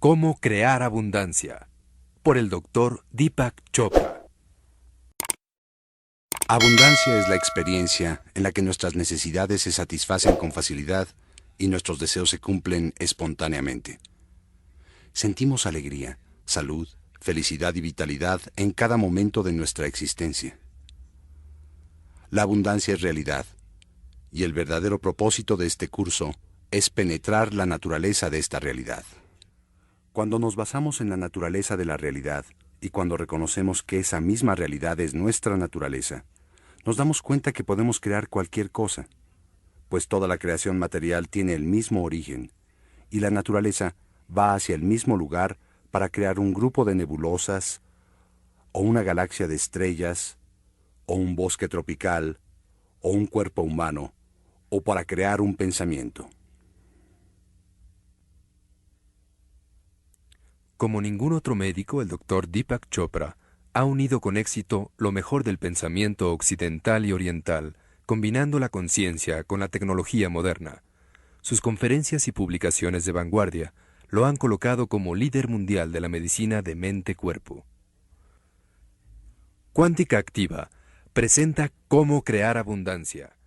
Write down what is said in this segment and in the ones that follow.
Cómo crear abundancia, por el Dr. Deepak Chopra. Abundancia es la experiencia en la que nuestras necesidades se satisfacen con facilidad y nuestros deseos se cumplen espontáneamente. Sentimos alegría, salud, felicidad y vitalidad en cada momento de nuestra existencia. La abundancia es realidad, y el verdadero propósito de este curso es penetrar la naturaleza de esta realidad. Cuando nos basamos en la naturaleza de la realidad y cuando reconocemos que esa misma realidad es nuestra naturaleza, nos damos cuenta que podemos crear cualquier cosa, pues toda la creación material tiene el mismo origen, y la naturaleza va hacia el mismo lugar para crear un grupo de nebulosas, o una galaxia de estrellas, o un bosque tropical, o un cuerpo humano, o para crear un pensamiento. Como ningún otro médico, el Dr. Deepak Chopra ha unido con éxito lo mejor del pensamiento occidental y oriental, combinando la conciencia con la tecnología moderna. Sus conferencias y publicaciones de vanguardia lo han colocado como líder mundial de la medicina de mente-cuerpo. Cuántica Activa presenta Cómo crear abundancia.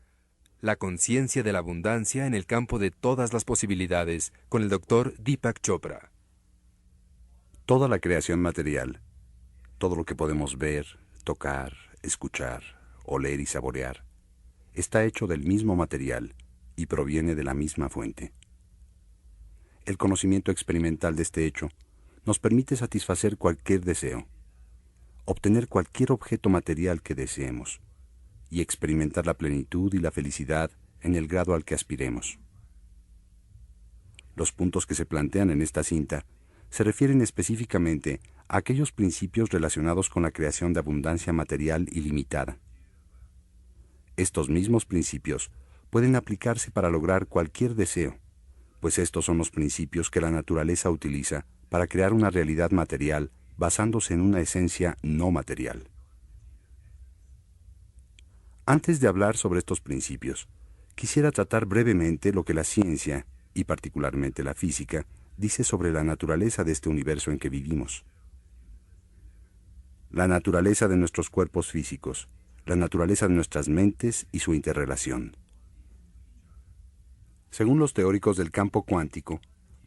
La conciencia de la abundancia en el campo de todas las posibilidades con el Dr. Deepak Chopra. Toda la creación material, todo lo que podemos ver, tocar, escuchar, oler y saborear, está hecho del mismo material y proviene de la misma fuente. El conocimiento experimental de este hecho nos permite satisfacer cualquier deseo, obtener cualquier objeto material que deseemos y experimentar la plenitud y la felicidad en el grado al que aspiremos. Los puntos que se plantean en esta cinta se refieren específicamente a aquellos principios relacionados con la creación de abundancia material ilimitada. Estos mismos principios pueden aplicarse para lograr cualquier deseo, pues estos son los principios que la naturaleza utiliza para crear una realidad material basándose en una esencia no material. Antes de hablar sobre estos principios, quisiera tratar brevemente lo que la ciencia, y particularmente la física, dice sobre la naturaleza de este universo en que vivimos. La naturaleza de nuestros cuerpos físicos, la naturaleza de nuestras mentes y su interrelación. Según los teóricos del campo cuántico,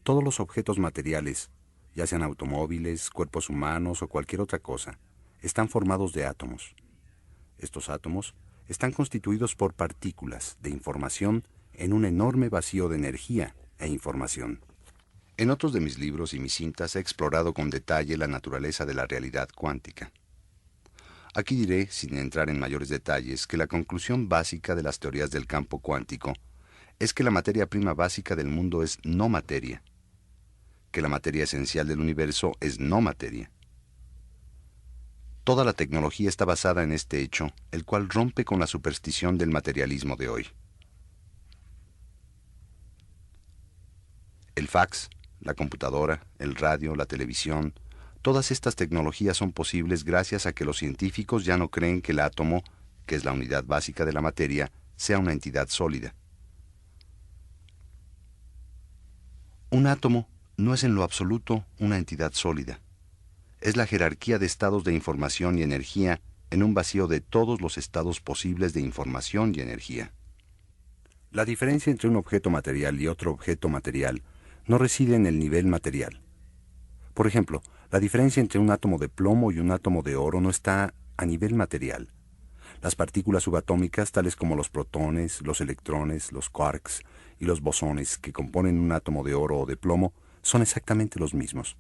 todos los objetos materiales, ya sean automóviles, cuerpos humanos o cualquier otra cosa, están formados de átomos. Estos átomos están constituidos por partículas de información en un enorme vacío de energía e información. En otros de mis libros y mis cintas he explorado con detalle la naturaleza de la realidad cuántica. Aquí diré, sin entrar en mayores detalles, que la conclusión básica de las teorías del campo cuántico es que la materia prima básica del mundo es no materia, que la materia esencial del universo es no materia. Toda la tecnología está basada en este hecho, el cual rompe con la superstición del materialismo de hoy. El fax, la computadora, el radio, la televisión, todas estas tecnologías son posibles gracias a que los científicos ya no creen que el átomo, que es la unidad básica de la materia, sea una entidad sólida. Un átomo no es en lo absoluto una entidad sólida. Es la jerarquía de estados de información y energía en un vacío de todos los estados posibles de información y energía. La diferencia entre un objeto material y otro objeto material no reside en el nivel material. Por ejemplo, la diferencia entre un átomo de plomo y un átomo de oro no está a nivel material. Las partículas subatómicas, tales como los protones, los electrones, los quarks y los bosones que componen un átomo de oro o de plomo, son exactamente los mismos.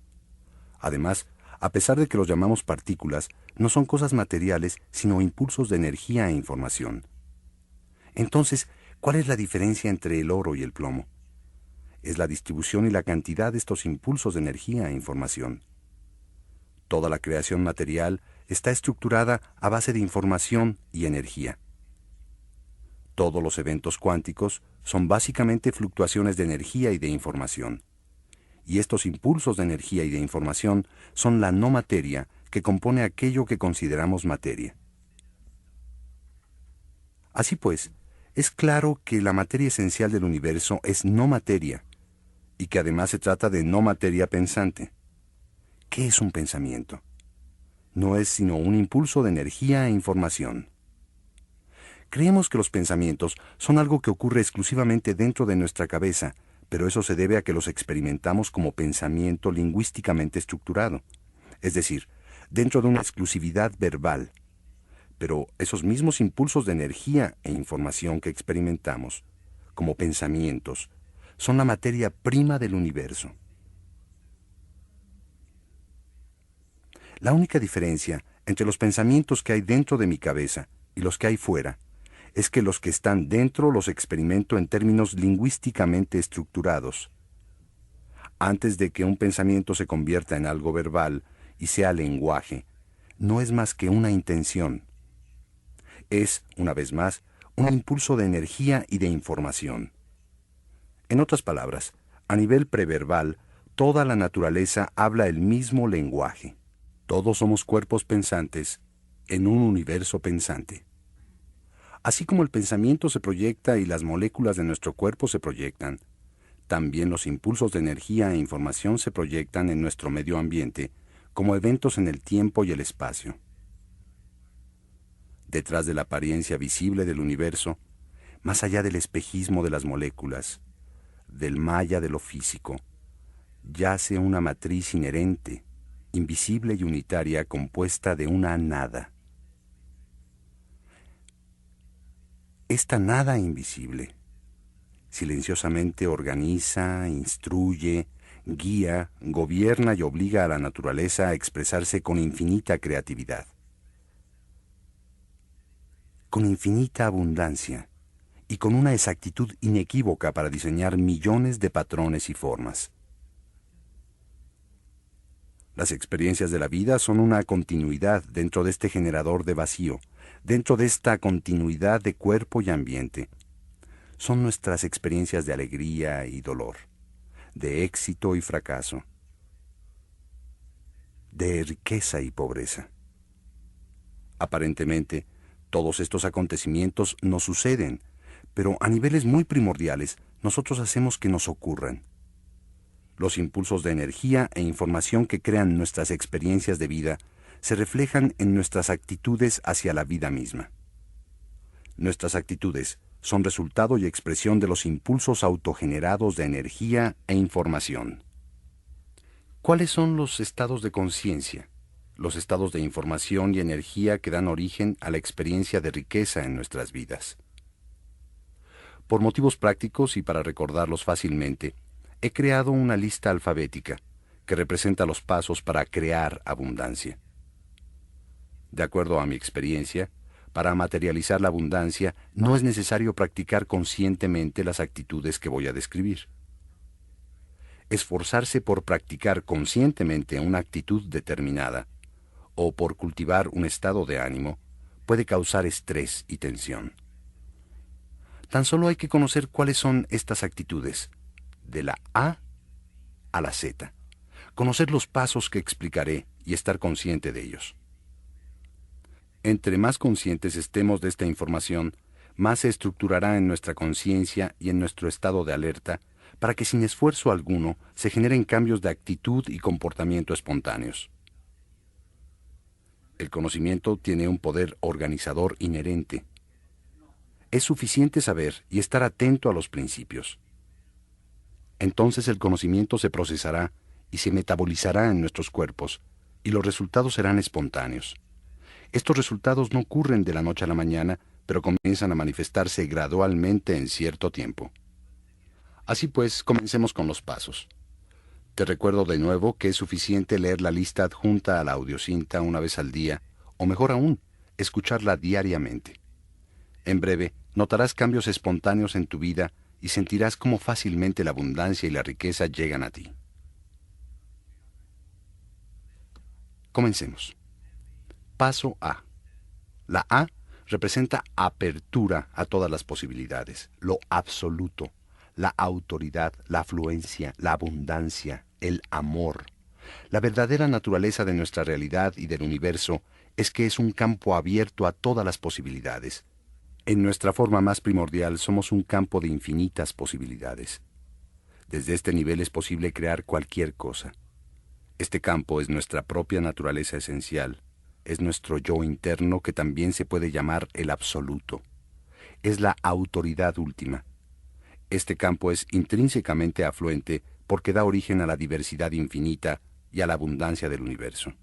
Además, a pesar de que los llamamos partículas, no son cosas materiales, sino impulsos de energía e información. Entonces, ¿cuál es la diferencia entre el oro y el plomo? Es la distribución y la cantidad de estos impulsos de energía e información. Toda la creación material está estructurada a base de información y energía. Todos los eventos cuánticos son básicamente fluctuaciones de energía y de información. Y estos impulsos de energía y de información son la no materia que compone aquello que consideramos materia. Así pues, es claro que la materia esencial del universo es no materia, y que además se trata de no materia pensante. ¿Qué es un pensamiento? No es sino un impulso de energía e información. Creemos que los pensamientos son algo que ocurre exclusivamente dentro de nuestra cabeza, pero eso se debe a que los experimentamos como pensamiento lingüísticamente estructurado, es decir, dentro de una exclusividad verbal. Pero esos mismos impulsos de energía e información que experimentamos, como pensamientos, son la materia prima del universo. La única diferencia entre los pensamientos que hay dentro de mi cabeza y los que hay fuera es que los que están dentro los experimento en términos lingüísticamente estructurados. Antes de que un pensamiento se convierta en algo verbal y sea lenguaje, no es más que una intención. Es, una vez más, un impulso de energía y de información. En otras palabras, a nivel preverbal, toda la naturaleza habla el mismo lenguaje. Todos somos cuerpos pensantes en un universo pensante. Así como el pensamiento se proyecta y las moléculas de nuestro cuerpo se proyectan, también los impulsos de energía e información se proyectan en nuestro medio ambiente como eventos en el tiempo y el espacio. Detrás de la apariencia visible del universo, más allá del espejismo de las moléculas, del maya de lo físico, yace una matriz inherente, invisible y unitaria compuesta de una nada. Esta nada invisible silenciosamente organiza, instruye, guía, gobierna y obliga a la naturaleza a expresarse con infinita creatividad, con infinita abundancia y con una exactitud inequívoca para diseñar millones de patrones y formas. Las experiencias de la vida son una continuidad dentro de este generador de vacío, dentro de esta continuidad de cuerpo y ambiente. Son nuestras experiencias de alegría y dolor, de éxito y fracaso, de riqueza y pobreza. Aparentemente, todos estos acontecimientos nos suceden, pero a niveles muy primordiales nosotros hacemos que nos ocurran. Los impulsos de energía e información que crean nuestras experiencias de vida se reflejan en nuestras actitudes hacia la vida misma. Nuestras actitudes son resultado y expresión de los impulsos autogenerados de energía e información. ¿Cuáles son los estados de conciencia? Los estados de información y energía que dan origen a la experiencia de riqueza en nuestras vidas. Por motivos prácticos y para recordarlos fácilmente, he creado una lista alfabética que representa los pasos para crear abundancia. De acuerdo a mi experiencia, para materializar la abundancia no es necesario practicar conscientemente las actitudes que voy a describir. Esforzarse por practicar conscientemente una actitud determinada o por cultivar un estado de ánimo puede causar estrés y tensión. Tan solo hay que conocer cuáles son estas actitudes, de la A a la Z, conocer los pasos que explicaré y estar consciente de ellos. Entre más conscientes estemos de esta información, más se estructurará en nuestra conciencia y en nuestro estado de alerta para que sin esfuerzo alguno se generen cambios de actitud y comportamiento espontáneos. El conocimiento tiene un poder organizador inherente. Es suficiente saber y estar atento a los principios. Entonces el conocimiento se procesará y se metabolizará en nuestros cuerpos, y los resultados serán espontáneos. Estos resultados no ocurren de la noche a la mañana, pero comienzan a manifestarse gradualmente en cierto tiempo. Así pues, comencemos con los pasos. Te recuerdo de nuevo que es suficiente leer la lista adjunta a la audiocinta una vez al día, o mejor aún, escucharla diariamente. En breve, notarás cambios espontáneos en tu vida y sentirás cómo fácilmente la abundancia y la riqueza llegan a ti. Comencemos. Paso A. La A representa apertura a todas las posibilidades, lo absoluto, la autoridad, la afluencia, la abundancia, el amor. La verdadera naturaleza de nuestra realidad y del universo es que es un campo abierto a todas las posibilidades. En nuestra forma más primordial somos un campo de infinitas posibilidades. Desde este nivel es posible crear cualquier cosa. Este campo es nuestra propia naturaleza esencial, es nuestro yo interno que también se puede llamar el absoluto. Es la autoridad última. Este campo es intrínsecamente afluente porque da origen a la diversidad infinita y a la abundancia del universo.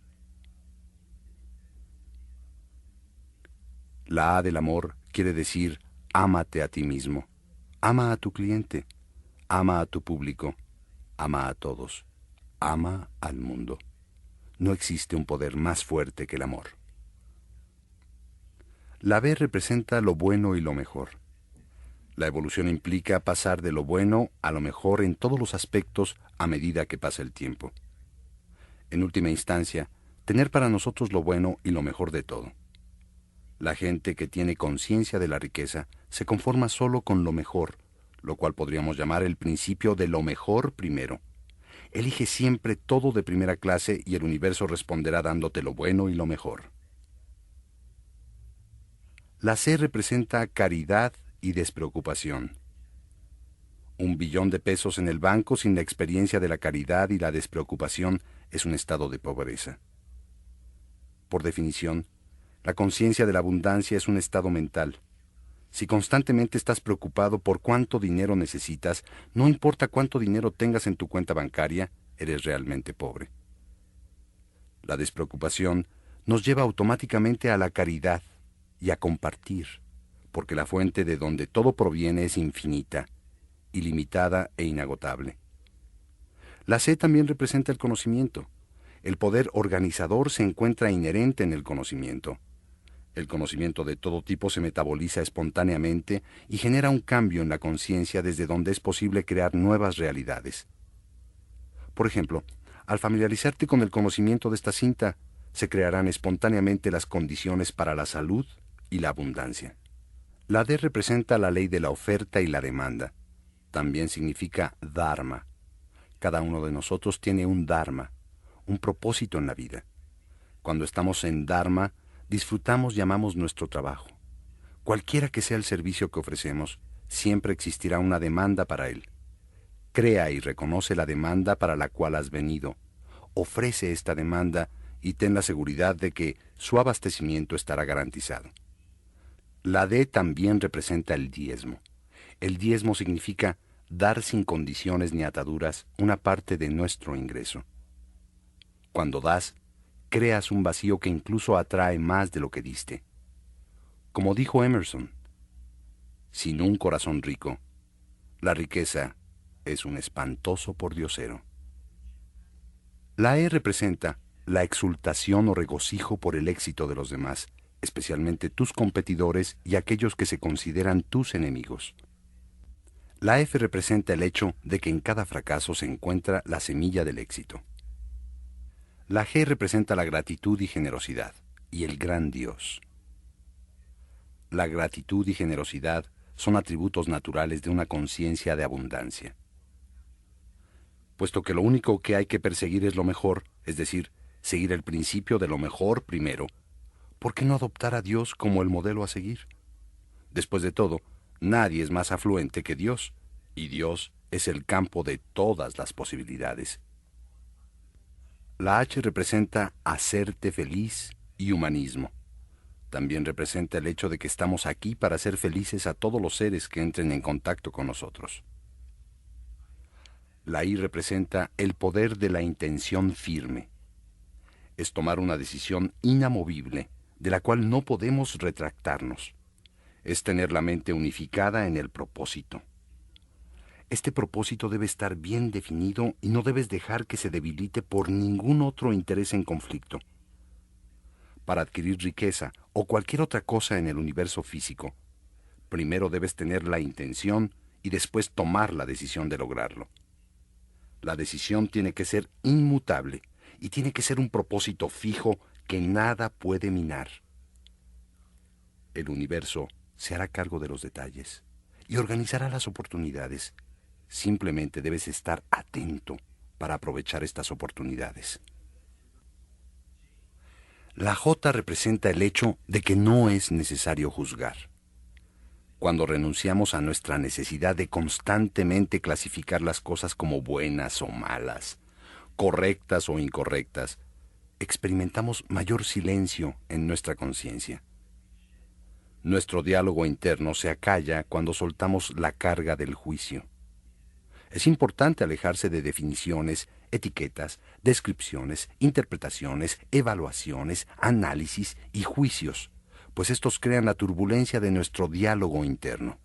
La A del amor quiere decir ámate a ti mismo, ama a tu cliente, ama a tu público, ama a todos, ama al mundo. No existe un poder más fuerte que el amor. La B representa lo bueno y lo mejor. La evolución implica pasar de lo bueno a lo mejor en todos los aspectos a medida que pasa el tiempo. En última instancia, tener para nosotros lo bueno y lo mejor de todo. La gente que tiene conciencia de la riqueza se conforma solo con lo mejor, lo cual podríamos llamar el principio de lo mejor primero. Elige siempre todo de primera clase y el universo responderá dándote lo bueno y lo mejor. La C representa caridad y despreocupación. 1 billón de pesos en el banco sin la experiencia de la caridad y la despreocupación es un estado de pobreza. Por definición, la conciencia de la abundancia es un estado mental. Si constantemente estás preocupado por cuánto dinero necesitas, no importa cuánto dinero tengas en tu cuenta bancaria, eres realmente pobre. La despreocupación nos lleva automáticamente a la caridad y a compartir, porque la fuente de donde todo proviene es infinita, ilimitada e inagotable. La C también representa el conocimiento. El poder organizador se encuentra inherente en el conocimiento. El conocimiento de todo tipo se metaboliza espontáneamente y genera un cambio en la conciencia desde donde es posible crear nuevas realidades. Por ejemplo, al familiarizarte con el conocimiento de esta cinta, se crearán espontáneamente las condiciones para la salud y la abundancia. La D representa la ley de la oferta y la demanda. También significa dharma. Cada uno de nosotros tiene un dharma, un propósito en la vida. Cuando estamos en dharma, disfrutamos y amamos nuestro trabajo. Cualquiera que sea el servicio que ofrecemos, siempre existirá una demanda para él. Crea y reconoce la demanda para la cual has venido. Ofrece esta demanda y ten la seguridad de que su abastecimiento estará garantizado. La D también representa el diezmo. El diezmo significa dar sin condiciones ni ataduras una parte de nuestro ingreso. Cuando das, creas un vacío que incluso atrae más de lo que diste. Como dijo Emerson, sin un corazón rico, la riqueza es un espantoso pordiosero. La E representa la exultación o regocijo por el éxito de los demás, especialmente tus competidores y aquellos que se consideran tus enemigos. La F representa el hecho de que en cada fracaso se encuentra la semilla del éxito. La G representa la gratitud y generosidad, y el gran Dios. La gratitud y generosidad son atributos naturales de una conciencia de abundancia. Puesto que lo único que hay que perseguir es lo mejor, es decir, seguir el principio de lo mejor primero, ¿por qué no adoptar a Dios como el modelo a seguir? Después de todo, nadie es más afluente que Dios, y Dios es el campo de todas las posibilidades. La H representa hacerte feliz y humanismo. También representa el hecho de que estamos aquí para hacer felices a todos los seres que entren en contacto con nosotros. La I representa el poder de la intención firme. Es tomar una decisión inamovible, de la cual no podemos retractarnos. Es tener la mente unificada en el propósito. Este propósito debe estar bien definido y no debes dejar que se debilite por ningún otro interés en conflicto. Para adquirir riqueza o cualquier otra cosa en el universo físico, primero debes tener la intención y después tomar la decisión de lograrlo. La decisión tiene que ser inmutable y tiene que ser un propósito fijo que nada puede minar. El universo se hará cargo de los detalles y organizará las oportunidades. Simplemente debes estar atento para aprovechar estas oportunidades. La J representa el hecho de que no es necesario juzgar. Cuando renunciamos a nuestra necesidad de constantemente clasificar las cosas como buenas o malas, correctas o incorrectas, experimentamos mayor silencio en nuestra conciencia. Nuestro diálogo interno se acalla cuando soltamos la carga del juicio. Es importante alejarse de definiciones, etiquetas, descripciones, interpretaciones, evaluaciones, análisis y juicios, pues estos crean la turbulencia de nuestro diálogo interno.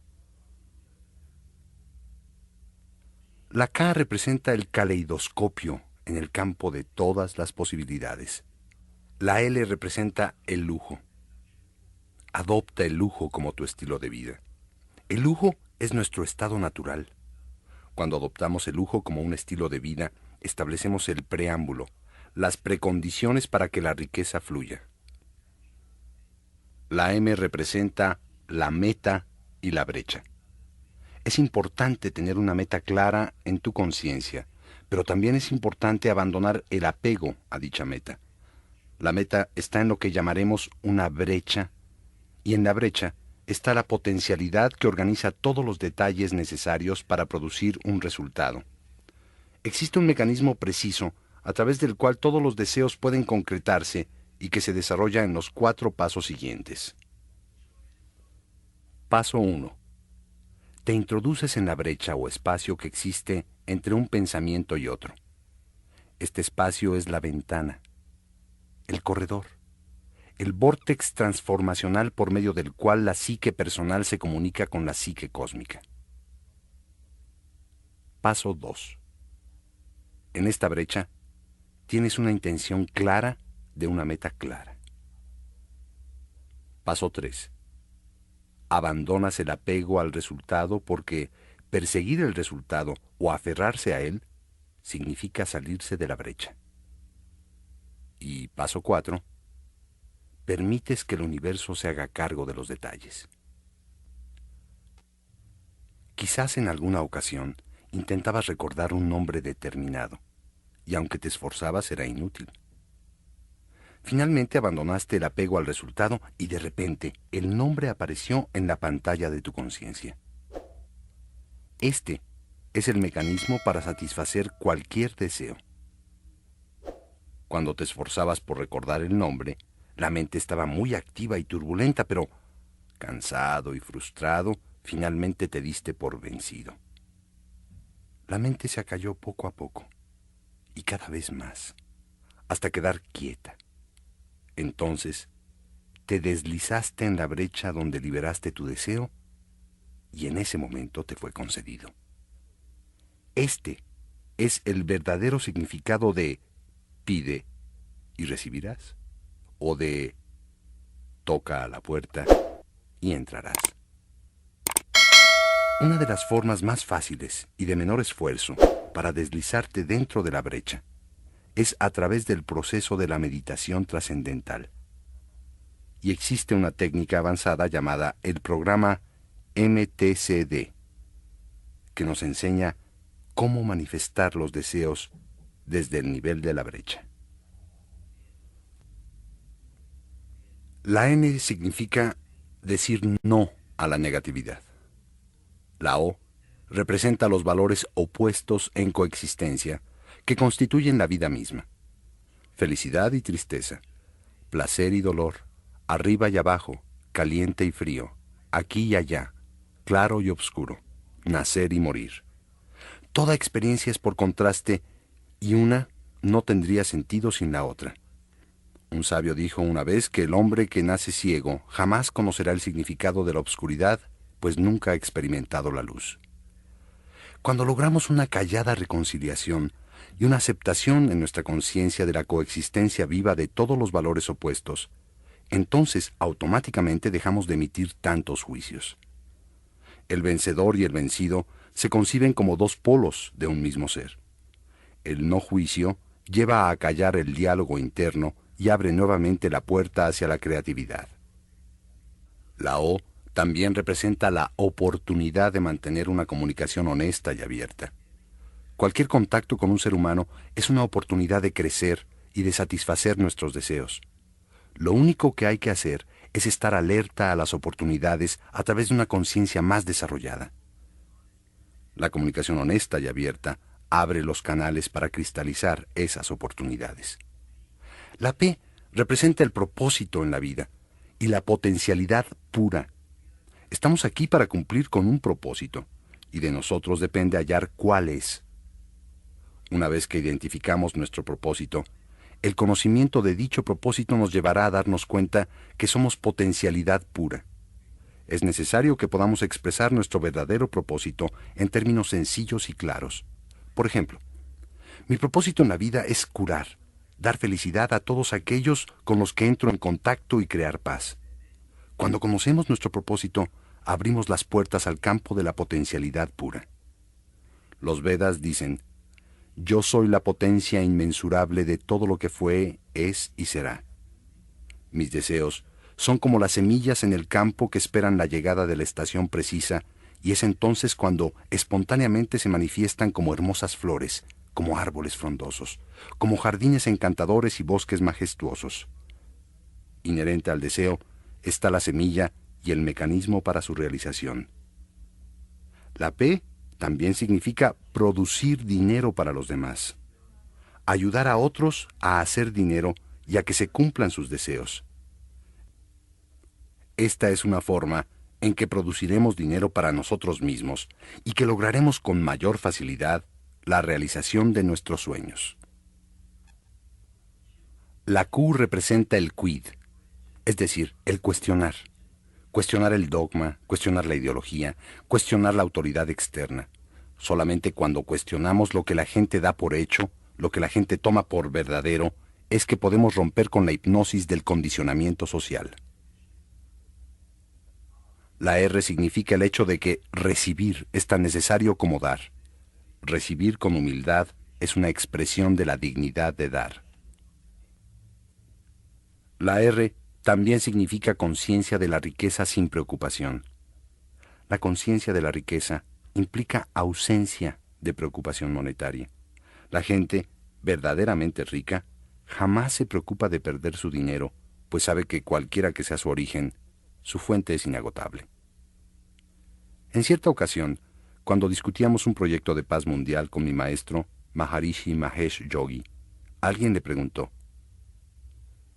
La K representa el caleidoscopio en el campo de todas las posibilidades. La L representa el lujo. Adopta el lujo como tu estilo de vida. El lujo es nuestro estado natural. Cuando adoptamos el lujo como un estilo de vida, establecemos el preámbulo, las precondiciones para que la riqueza fluya. La M representa la meta y la brecha. Es importante tener una meta clara en tu conciencia, pero también es importante abandonar el apego a dicha meta. La meta está en lo que llamaremos una brecha, y en la brecha está la potencialidad que organiza todos los detalles necesarios para producir un resultado. Existe un mecanismo preciso a través del cual todos los deseos pueden concretarse y que se desarrolla en los 4 pasos siguientes. Paso 1. Te introduces en la brecha o espacio que existe entre un pensamiento y otro. Este espacio es la ventana, el corredor, el vórtex transformacional por medio del cual la psique personal se comunica con la psique cósmica. Paso 2. En esta brecha, tienes una intención clara de una meta clara. Paso 3. Abandonas el apego al resultado porque perseguir el resultado o aferrarse a él significa salirse de la brecha. Y paso 4. Permites que el universo se haga cargo de los detalles. Quizás en alguna ocasión intentabas recordar un nombre determinado, y aunque te esforzabas era inútil. Finalmente abandonaste el apego al resultado y de repente el nombre apareció en la pantalla de tu conciencia. Este es el mecanismo para satisfacer cualquier deseo. Cuando te esforzabas por recordar el nombre, la mente estaba muy activa y turbulenta, pero cansado y frustrado, finalmente te diste por vencido. La mente se acalló poco a poco, y cada vez más, hasta quedar quieta. Entonces, te deslizaste en la brecha donde liberaste tu deseo, y en ese momento te fue concedido. Este es el verdadero significado de pide y recibirás, o de toca a la puerta y entrarás. Una de las formas más fáciles y de menor esfuerzo para deslizarte dentro de la brecha es a través del proceso de la meditación trascendental. Y existe una técnica avanzada llamada el programa MTCD, que nos enseña cómo manifestar los deseos desde el nivel de la brecha. La N significa decir no a la negatividad. La O representa los valores opuestos en coexistencia que constituyen la vida misma. Felicidad y tristeza, placer y dolor, arriba y abajo, caliente y frío, aquí y allá, claro y oscuro, nacer y morir. Toda experiencia es por contraste y una no tendría sentido sin la otra. Un sabio dijo una vez que el hombre que nace ciego jamás conocerá el significado de la oscuridad, pues nunca ha experimentado la luz. Cuando logramos una callada reconciliación y una aceptación en nuestra conciencia de la coexistencia viva de todos los valores opuestos, entonces automáticamente dejamos de emitir tantos juicios. El vencedor y el vencido se conciben como 2 polos de un mismo ser. El no juicio lleva a acallar el diálogo interno y abre nuevamente la puerta hacia la creatividad. La O también representa la oportunidad de mantener una comunicación honesta y abierta. Cualquier contacto con un ser humano es una oportunidad de crecer y de satisfacer nuestros deseos. Lo único que hay que hacer es estar alerta a las oportunidades a través de una conciencia más desarrollada. La comunicación honesta y abierta abre los canales para cristalizar esas oportunidades. La P representa el propósito en la vida y la potencialidad pura. Estamos aquí para cumplir con un propósito, y de nosotros depende hallar cuál es. Una vez que identificamos nuestro propósito, el conocimiento de dicho propósito nos llevará a darnos cuenta que somos potencialidad pura. Es necesario que podamos expresar nuestro verdadero propósito en términos sencillos y claros. Por ejemplo, mi propósito en la vida es curar, dar felicidad a todos aquellos con los que entro en contacto y crear paz. Cuando conocemos nuestro propósito, abrimos las puertas al campo de la potencialidad pura. Los Vedas dicen: yo soy la potencia inmensurable de todo lo que fue, es y será. Mis deseos son como las semillas en el campo que esperan la llegada de la estación precisa, y es entonces cuando espontáneamente se manifiestan como hermosas flores, como árboles frondosos, como jardines encantadores y bosques majestuosos. Inherente al deseo está la semilla y el mecanismo para su realización. La P también significa producir dinero para los demás, ayudar a otros a hacer dinero y a que se cumplan sus deseos. Esta es una forma en que produciremos dinero para nosotros mismos y que lograremos con mayor facilidad la realización de nuestros sueños. La Q representa el quid, es decir, el cuestionar. Cuestionar el dogma, cuestionar la ideología, cuestionar la autoridad externa. Solamente cuando cuestionamos lo que la gente da por hecho, lo que la gente toma por verdadero, es que podemos romper con la hipnosis del condicionamiento social. La R significa el hecho de que recibir es tan necesario como dar. Recibir con humildad es una expresión de la dignidad de dar. La R también significa conciencia de la riqueza sin preocupación. La conciencia de la riqueza implica ausencia de preocupación monetaria. La gente verdaderamente rica jamás se preocupa de perder su dinero, pues sabe que cualquiera que sea su origen, su fuente es inagotable. En cierta ocasión, cuando discutíamos un proyecto de paz mundial con mi maestro, Maharishi Mahesh Yogi, alguien le preguntó: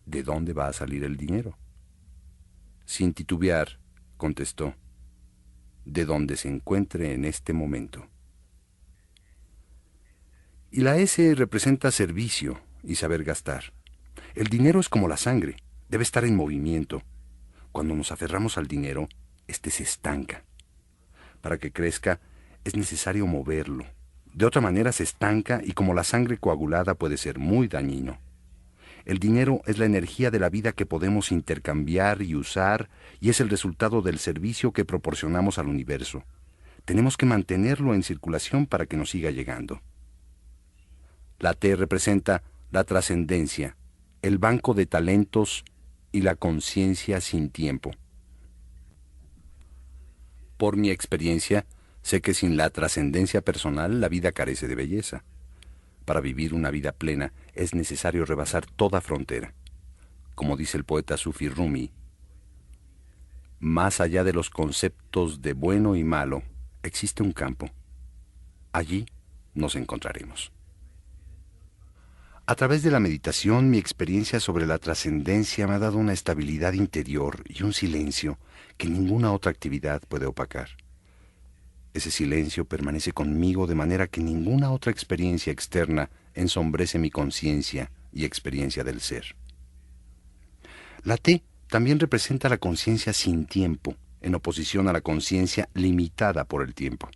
¿de dónde va a salir el dinero? Sin titubear, contestó: de donde se encuentre en este momento. Y la S representa servicio y saber gastar. El dinero es como la sangre, debe estar en movimiento. Cuando nos aferramos al dinero, éste se estanca. Para que crezca, es necesario moverlo. De otra manera se estanca y como la sangre coagulada puede ser muy dañino. El dinero es la energía de la vida que podemos intercambiar y usar, y es el resultado del servicio que proporcionamos al universo. Tenemos que mantenerlo en circulación para que nos siga llegando. La T representa la trascendencia, el banco de talentos y la conciencia sin tiempo. Por mi experiencia, sé que sin la trascendencia personal la vida carece de belleza. Para vivir una vida plena es necesario rebasar toda frontera. Como dice el poeta Sufi Rumi, más allá de los conceptos de bueno y malo, existe un campo. Allí nos encontraremos. A través de la meditación, mi experiencia sobre la trascendencia me ha dado una estabilidad interior y un silencio que ninguna otra actividad puede opacar. Ese silencio permanece conmigo de manera que ninguna otra experiencia externa ensombrece mi conciencia y experiencia del ser. La T también representa la conciencia sin tiempo, en oposición a la conciencia limitada por el tiempo.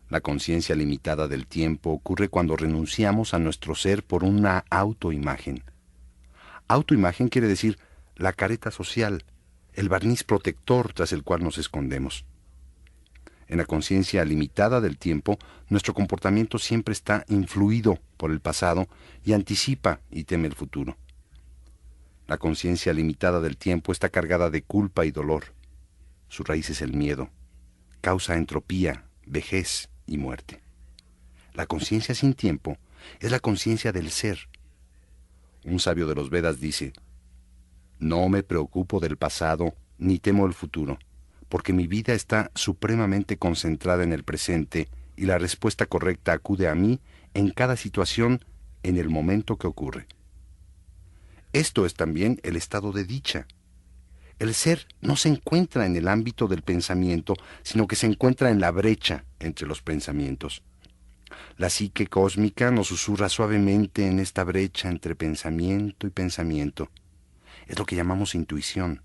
La conciencia limitada del tiempo ocurre cuando renunciamos a nuestro ser por una autoimagen. Autoimagen quiere decir la careta social, el barniz protector tras el cual nos escondemos. En la conciencia limitada del tiempo, nuestro comportamiento siempre está influido por el pasado y anticipa y teme el futuro. La conciencia limitada del tiempo está cargada de culpa y dolor. Su raíz es el miedo. Causa entropía, vejez y muerte. La conciencia sin tiempo es la conciencia del ser. Un sabio de los Vedas dice: No me preocupo del pasado ni temo el futuro, porque mi vida está supremamente concentrada en el presente y la respuesta correcta acude a mí en cada situación en el momento que ocurre. Esto es también el estado de dicha. El ser no se encuentra en el ámbito del pensamiento, sino que se encuentra en la brecha entre los pensamientos. La psique cósmica nos susurra suavemente en esta brecha entre pensamiento y pensamiento. Es lo que llamamos intuición.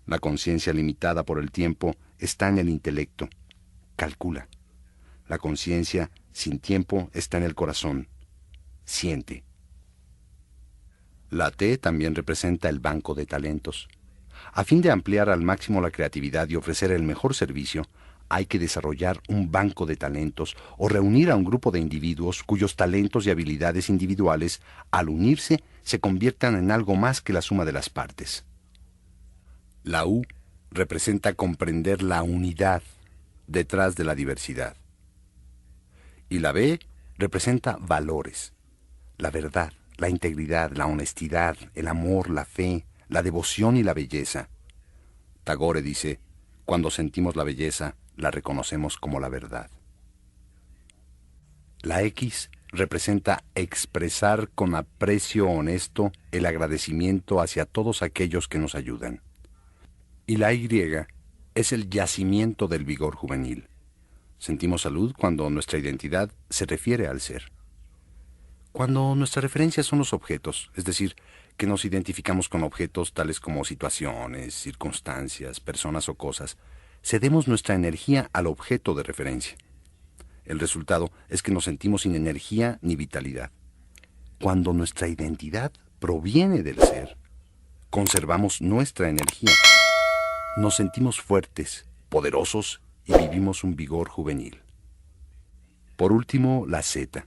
La conciencia limitada por el tiempo está en el intelecto. Calcula. La conciencia sin tiempo está en el corazón. Siente. La T también representa el banco de talentos. A fin de ampliar al máximo la creatividad y ofrecer el mejor servicio, hay que desarrollar un banco de talentos o reunir a un grupo de individuos cuyos talentos y habilidades individuales, al unirse, se conviertan en algo más que la suma de las partes. La U representa comprender la unidad detrás de la diversidad. Y la B representa valores, la verdad, la integridad, la honestidad, el amor, la fe, la devoción y la belleza. Tagore dice, cuando sentimos la belleza, la reconocemos como la verdad. La X representa expresar con aprecio honesto el agradecimiento hacia todos aquellos que nos ayudan. Y la Y es el yacimiento del vigor juvenil. Sentimos salud cuando nuestra identidad se refiere al ser. Cuando nuestras referencias son los objetos, es decir, que nos identificamos con objetos tales como situaciones, circunstancias, personas o cosas, cedemos nuestra energía al objeto de referencia. El resultado es que nos sentimos sin energía ni vitalidad. Cuando nuestra identidad proviene del ser, conservamos nuestra energía. Nos sentimos fuertes, poderosos y vivimos un vigor juvenil. Por último, la Z.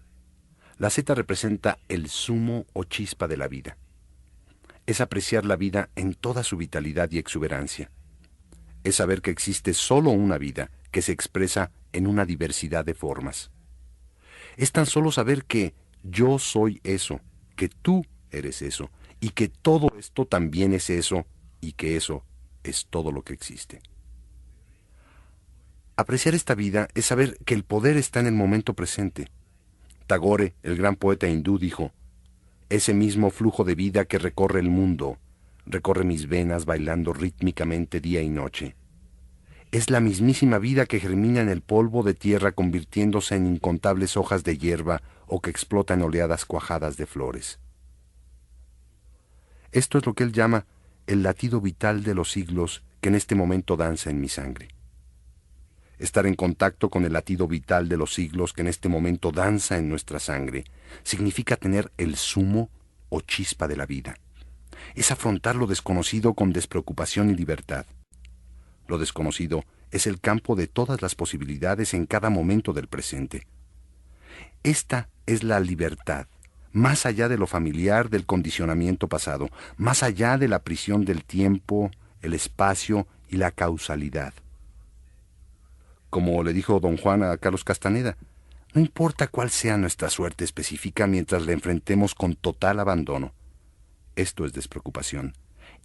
La Z representa el zumo o chispa de la vida. Es apreciar la vida en toda su vitalidad y exuberancia. Es saber que existe solo una vida que se expresa en una diversidad de formas. Es tan solo saber que yo soy eso, que tú eres eso, y que todo esto también es eso, y que eso es todo lo que existe. Apreciar esta vida es saber que el poder está en el momento presente. Tagore, el gran poeta hindú, dijo, ese mismo flujo de vida que recorre el mundo, recorre mis venas bailando rítmicamente día y noche. Es la mismísima vida que germina en el polvo de tierra convirtiéndose en incontables hojas de hierba o que explota en oleadas cuajadas de flores. Esto es lo que él llama el latido vital de los siglos que en este momento danza en mi sangre. Estar en contacto con el latido vital de los siglos que en este momento danza en nuestra sangre significa tener el zumo o chispa de la vida. Es afrontar lo desconocido con despreocupación y libertad. Lo desconocido es el campo de todas las posibilidades en cada momento del presente. Esta es la libertad, más allá de lo familiar del condicionamiento pasado, más allá de la prisión del tiempo, el espacio y la causalidad. Como le dijo don Juan a Carlos Castaneda, no importa cuál sea nuestra suerte específica mientras la enfrentemos con total abandono. Esto es despreocupación,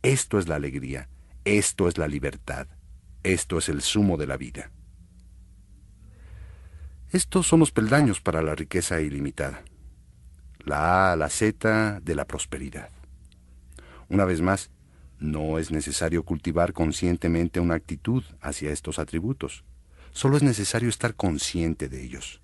esto es la alegría, esto es la libertad, esto es el zumo de la vida. Estos son los peldaños para la riqueza ilimitada. La A a la Z de la prosperidad. Una vez más, no es necesario cultivar conscientemente una actitud hacia estos atributos. Solo es necesario estar consciente de ellos.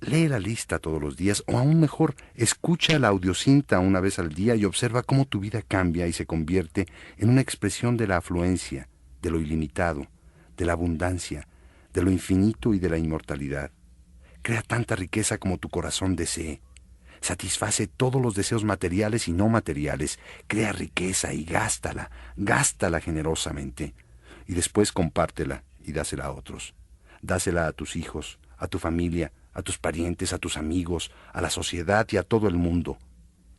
Lee la lista todos los días, o aún mejor, escucha la audiocinta una vez al día y observa cómo tu vida cambia y se convierte en una expresión de la afluencia, de lo ilimitado, de la abundancia, de lo infinito y de la inmortalidad. Crea tanta riqueza como tu corazón desee. Satisface todos los deseos materiales y no materiales. Crea riqueza y gástala generosamente. Y después compártela y dásela a otros. Dásela a tus hijos, a tu familia, a tus parientes, a tus amigos, a la sociedad y a todo el mundo.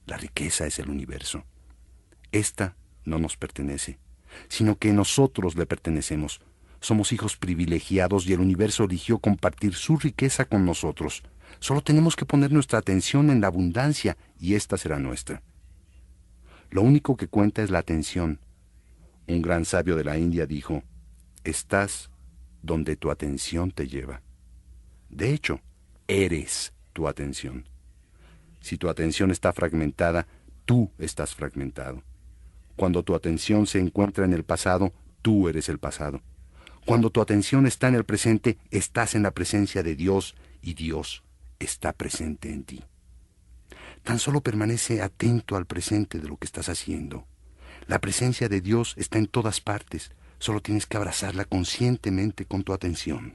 La riqueza es el universo. Esta no nos pertenece, sino que nosotros le pertenecemos. Somos hijos privilegiados y el universo eligió compartir su riqueza con nosotros. Solo tenemos que poner nuestra atención en la abundancia y esta será nuestra. Lo único que cuenta es la atención. Un gran sabio de la India dijo, estás donde tu atención te lleva. De hecho, eres tu atención. Si tu atención está fragmentada, tú estás fragmentado. Cuando tu atención se encuentra en el pasado, tú eres el pasado. Cuando tu atención está en el presente, estás en la presencia de Dios y Dios está presente en ti. Tan solo permanece atento al presente de lo que estás haciendo. La presencia de Dios está en todas partes. Solo tienes que abrazarla conscientemente con tu atención.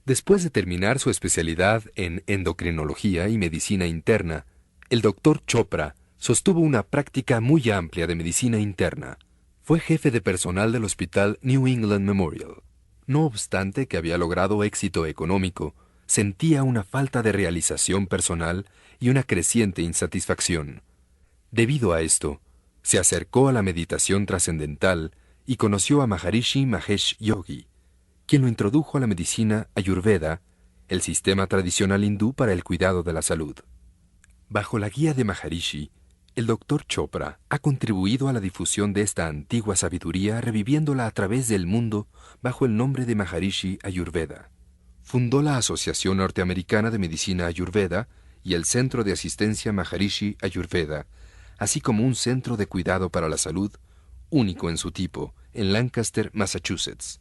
Después de terminar su especialidad en endocrinología y medicina interna, el Dr. Chopra sostuvo una práctica muy amplia de medicina interna. Fue jefe de personal del hospital New England Memorial. No obstante que había logrado éxito económico, sentía una falta de realización personal y una creciente insatisfacción. Debido a esto, se acercó a la meditación trascendental y conoció a Maharishi Mahesh Yogi, quien lo introdujo a la medicina Ayurveda, el sistema tradicional hindú para el cuidado de la salud. Bajo la guía de Maharishi, el Dr. Chopra ha contribuido a la difusión de esta antigua sabiduría reviviéndola a través del mundo bajo el nombre de Maharishi Ayurveda. Fundó la Asociación Norteamericana de Medicina Ayurveda y el Centro de Asistencia Maharishi Ayurveda, así como un centro de cuidado para la salud, único en su tipo, en Lancaster, Massachusetts.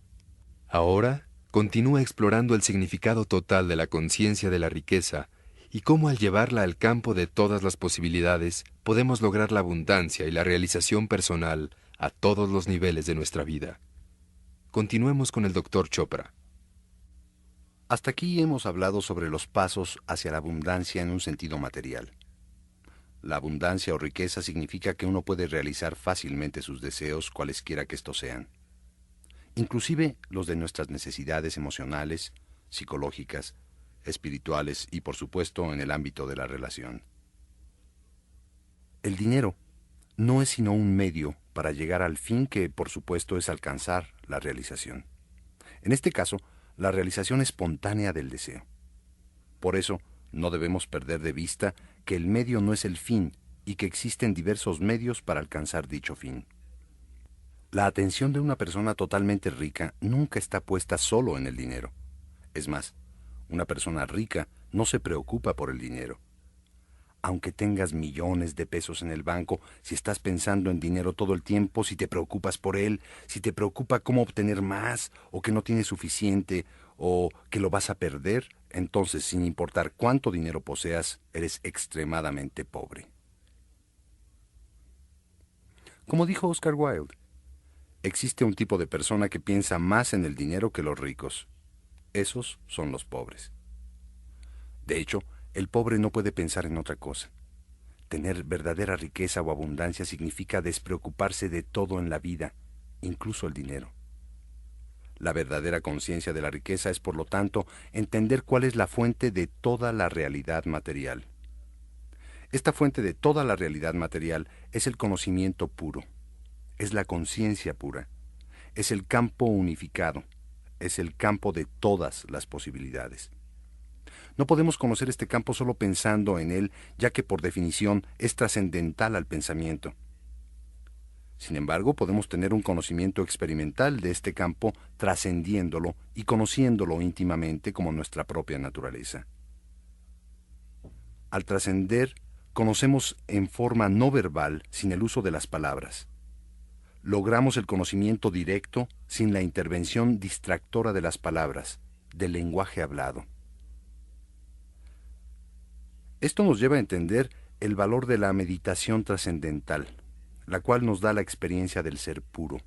Ahora, continúa explorando el significado total de la conciencia de la riqueza y cómo al llevarla al campo de todas las posibilidades podemos lograr la abundancia y la realización personal a todos los niveles de nuestra vida. Continuemos con el Dr. Chopra. Hasta aquí hemos hablado sobre los pasos hacia la abundancia en un sentido material. La abundancia o riqueza significa que uno puede realizar fácilmente sus deseos, cualesquiera que estos sean, inclusive los de nuestras necesidades emocionales, psicológicas, espirituales y, por supuesto, en el ámbito de la relación. El dinero no es sino un medio para llegar al fin que, por supuesto, es alcanzar la realización. En este caso, la realización espontánea del deseo. Por eso, no debemos perder de vista que el medio no es el fin y que existen diversos medios para alcanzar dicho fin. La atención de una persona totalmente rica nunca está puesta solo en el dinero. Es más, una persona rica no se preocupa por el dinero. Aunque tengas millones de pesos en el banco, si estás pensando en dinero todo el tiempo, si te preocupas por él, si te preocupa cómo obtener más, o que no tienes suficiente, o que lo vas a perder, entonces, sin importar cuánto dinero poseas, eres extremadamente pobre. Como dijo Oscar Wilde, existe un tipo de persona que piensa más en el dinero que los ricos. Esos son los pobres. De hecho, el pobre no puede pensar en otra cosa. Tener verdadera riqueza o abundancia significa despreocuparse de todo en la vida, incluso el dinero. La verdadera conciencia de la riqueza es, por lo tanto, entender cuál es la fuente de toda la realidad material. Esta fuente de toda la realidad material es el conocimiento puro, es la conciencia pura, es el campo unificado, es el campo de todas las posibilidades. No podemos conocer este campo solo pensando en él, ya que por definición es trascendental al pensamiento. Sin embargo, podemos tener un conocimiento experimental de este campo trascendiéndolo y conociéndolo íntimamente como nuestra propia naturaleza. Al trascender, conocemos en forma no verbal sin el uso de las palabras. Logramos el conocimiento directo sin la intervención distractora de las palabras, del lenguaje hablado. Esto nos lleva a entender el valor de la meditación trascendental, la cual nos da la experiencia del ser puro.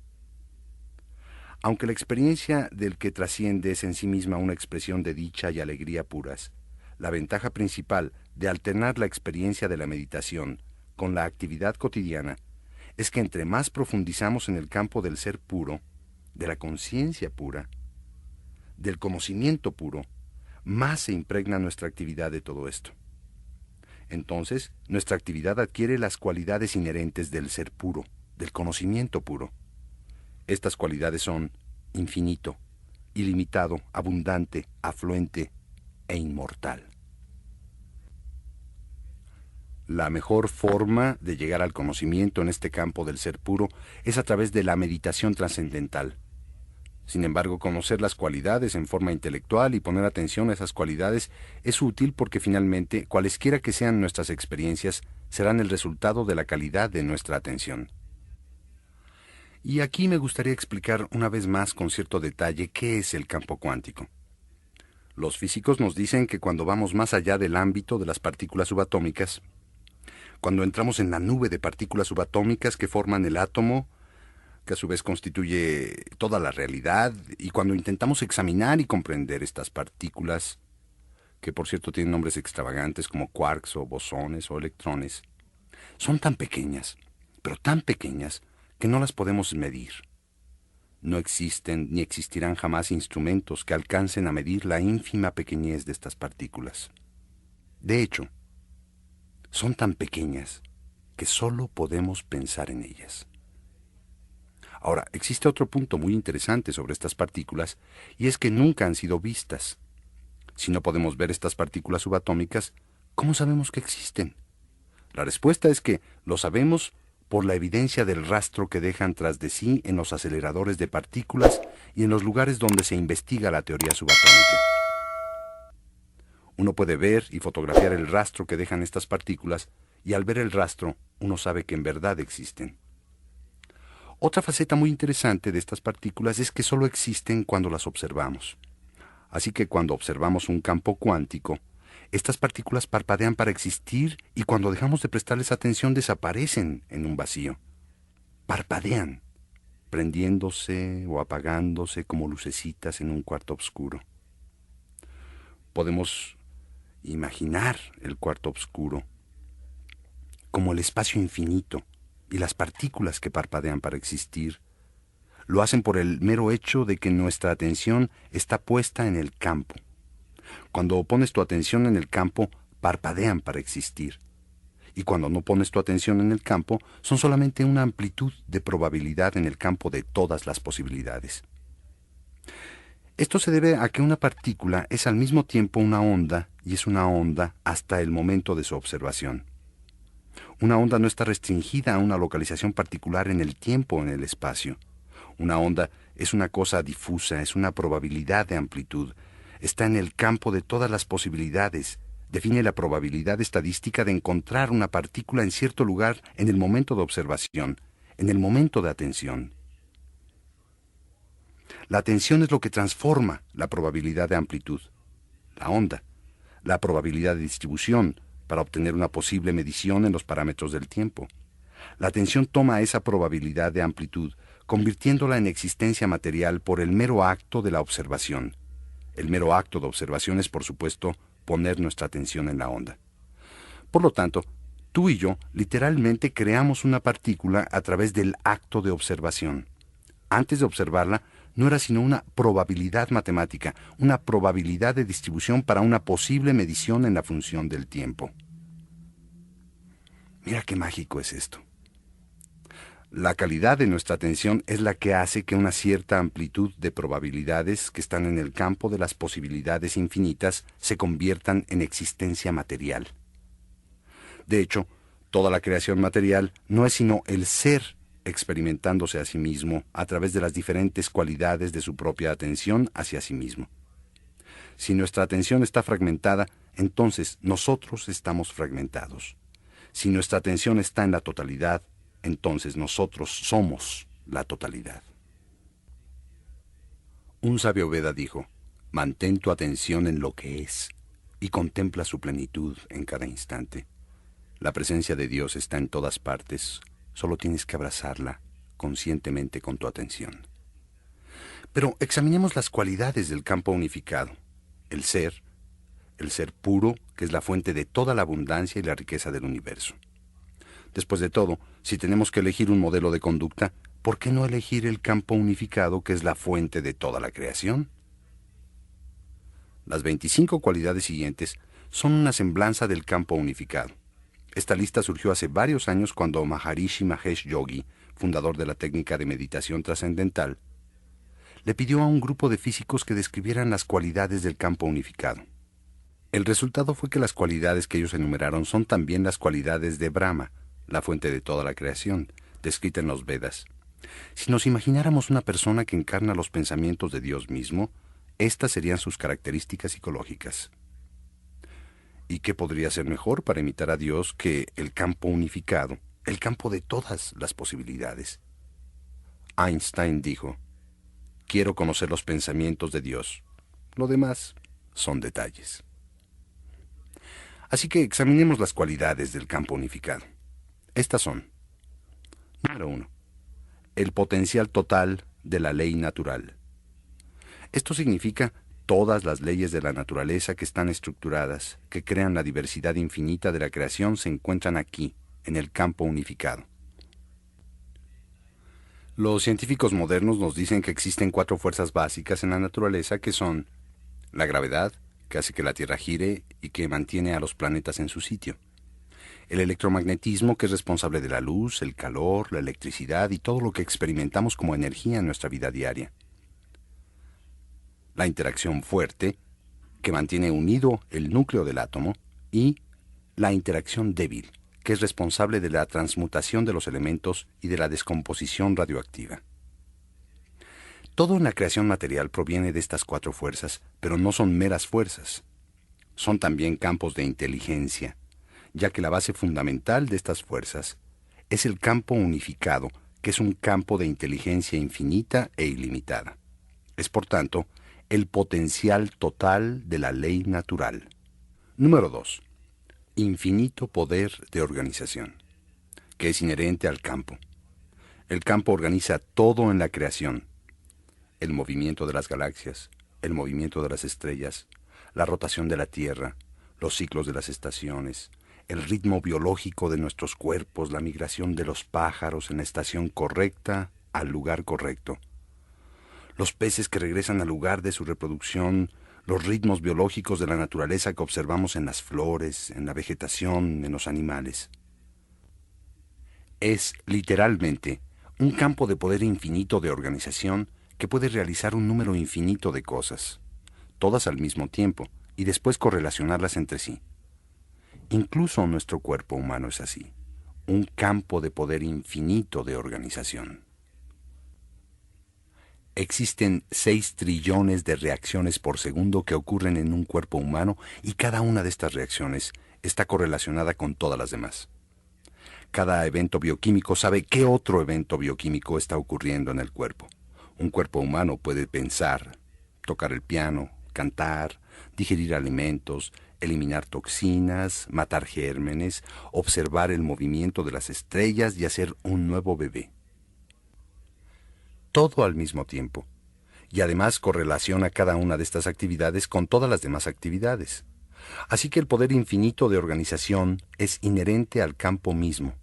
Aunque la experiencia del que trasciende es en sí misma una expresión de dicha y alegría puras, la ventaja principal de alternar la experiencia de la meditación con la actividad cotidiana es que entre más profundizamos en el campo del ser puro, de la conciencia pura, del conocimiento puro, más se impregna nuestra actividad de todo esto. Entonces, nuestra actividad adquiere las cualidades inherentes del ser puro, del conocimiento puro. Estas cualidades son infinito, ilimitado, abundante, afluente e inmortal. La mejor forma de llegar al conocimiento en este campo del ser puro es a través de la meditación trascendental. Sin embargo, conocer las cualidades en forma intelectual y poner atención a esas cualidades es útil porque finalmente, cualesquiera que sean nuestras experiencias, serán el resultado de la calidad de nuestra atención. Y aquí me gustaría explicar una vez más con cierto detalle qué es el campo cuántico. Los físicos nos dicen que cuando vamos más allá del ámbito de las partículas subatómicas, cuando entramos en la nube de partículas subatómicas que forman el átomo, que a su vez constituye toda la realidad, y cuando intentamos examinar y comprender estas partículas, que por cierto tienen nombres extravagantes como quarks o bosones o electrones, son tan pequeñas, pero tan pequeñas, que no las podemos medir. No existen ni existirán jamás instrumentos que alcancen a medir la ínfima pequeñez de estas partículas. De hecho, son tan pequeñas que solo podemos pensar en ellas. Ahora, existe otro punto muy interesante sobre estas partículas, y es que nunca han sido vistas. Si no podemos ver estas partículas subatómicas, ¿cómo sabemos que existen? La respuesta es que lo sabemos por la evidencia del rastro que dejan tras de sí en los aceleradores de partículas y en los lugares donde se investiga la teoría subatómica. Uno puede ver y fotografiar el rastro que dejan estas partículas, y al ver el rastro, uno sabe que en verdad existen. Otra faceta muy interesante de estas partículas es que solo existen cuando las observamos. Así que cuando observamos un campo cuántico, estas partículas parpadean para existir, y cuando dejamos de prestarles atención desaparecen en un vacío. Parpadean, prendiéndose o apagándose como lucecitas en un cuarto oscuro. Podemos imaginar el cuarto oscuro como el espacio infinito, y las partículas que parpadean para existir lo hacen por el mero hecho de que nuestra atención está puesta en el campo. Cuando pones tu atención en el campo, parpadean para existir. Y cuando no pones tu atención en el campo, son solamente una amplitud de probabilidad en el campo de todas las posibilidades. Esto se debe a que una partícula es al mismo tiempo una onda, y es una onda hasta el momento de su observación. Una onda no está restringida a una localización particular en el tiempo o en el espacio. Una onda es una cosa difusa, es una probabilidad de amplitud. Está en el campo de todas las posibilidades. Define la probabilidad estadística de encontrar una partícula en cierto lugar en el momento de observación, en el momento de atención. La atención es lo que transforma la probabilidad de amplitud, la onda, la probabilidad de distribución, para obtener una posible medición en los parámetros del tiempo. La atención toma esa probabilidad de amplitud, convirtiéndola en existencia material por el mero acto de la observación. El mero acto de observación es, por supuesto, poner nuestra atención en la onda. Por lo tanto, tú y yo literalmente creamos una partícula a través del acto de observación. Antes de observarla, no era sino una probabilidad matemática, una probabilidad de distribución para una posible medición en la función del tiempo. Mira qué mágico es esto. La calidad de nuestra atención es la que hace que una cierta amplitud de probabilidades que están en el campo de las posibilidades infinitas se conviertan en existencia material. De hecho, toda la creación material no es sino el ser experimentándose a sí mismo a través de las diferentes cualidades de su propia atención hacia sí mismo. Si nuestra atención está fragmentada, entonces nosotros estamos fragmentados. Si nuestra atención está en la totalidad, entonces nosotros somos la totalidad. Un sabio Veda dijo: mantén tu atención en lo que es y contempla su plenitud en cada instante. La presencia de Dios está en todas partes, solo tienes que abrazarla conscientemente con tu atención. Pero examinemos las cualidades del campo unificado. El ser puro, que es la fuente de toda la abundancia y la riqueza del universo. Después de todo, si tenemos que elegir un modelo de conducta, ¿por qué no elegir el campo unificado, que es la fuente de toda la creación? Las 25 cualidades siguientes son una semblanza del campo unificado. Esta lista surgió hace varios años cuando Maharishi Mahesh Yogi, fundador de la técnica de meditación trascendental, le pidió a un grupo de físicos que describieran las cualidades del campo unificado. El resultado fue que las cualidades que ellos enumeraron son también las cualidades de Brahma, la fuente de toda la creación, descrita en los Vedas. Si nos imagináramos una persona que encarna los pensamientos de Dios mismo, estas serían sus características psicológicas. ¿Y qué podría ser mejor para imitar a Dios que el campo unificado, el campo de todas las posibilidades? Einstein dijo: quiero conocer los pensamientos de Dios. Lo demás son detalles. Así que examinemos las cualidades del campo unificado. Estas son: número 1. El potencial total de la ley natural. Esto significa todas las leyes de la naturaleza que están estructuradas, que crean la diversidad infinita de la creación, se encuentran aquí, en el campo unificado. Los científicos modernos nos dicen que existen 4 fuerzas básicas en la naturaleza que son la gravedad, que hace que la Tierra gire y que mantiene a los planetas en su sitio; el electromagnetismo, que es responsable de la luz, el calor, la electricidad y todo lo que experimentamos como energía en nuestra vida diaria; la interacción fuerte, que mantiene unido el núcleo del átomo; y la interacción débil, que es responsable de la transmutación de los elementos y de la descomposición radioactiva. Todo en la creación material proviene de estas 4 fuerzas, pero no son meras fuerzas. Son también campos de inteligencia, ya que la base fundamental de estas fuerzas es el campo unificado, que es un campo de inteligencia infinita e ilimitada. Es, por tanto, el potencial total de la ley natural. Número 2. Infinito poder de organización, que es inherente al campo. El campo organiza todo en la creación: el movimiento de las galaxias, el movimiento de las estrellas, la rotación de la Tierra, los ciclos de las estaciones, el ritmo biológico de nuestros cuerpos, la migración de los pájaros en la estación correcta al lugar correcto, los peces que regresan al lugar de su reproducción, los ritmos biológicos de la naturaleza que observamos en las flores, en la vegetación, en los animales. Es, literalmente, un campo de poder infinito de organización que puede realizar un número infinito de cosas, todas al mismo tiempo, y después correlacionarlas entre sí. Incluso nuestro cuerpo humano es así, un campo de poder infinito de organización. Existen 6 trillones de reacciones por segundo que ocurren en un cuerpo humano, y cada una de estas reacciones está correlacionada con todas las demás. Cada evento bioquímico sabe qué otro evento bioquímico está ocurriendo en el cuerpo. Un cuerpo humano puede pensar, tocar el piano, cantar, digerir alimentos, eliminar toxinas, matar gérmenes, observar el movimiento de las estrellas y hacer un nuevo bebé. Todo al mismo tiempo. Y además correlaciona cada una de estas actividades con todas las demás actividades. Así que el poder infinito de organización es inherente al campo mismo.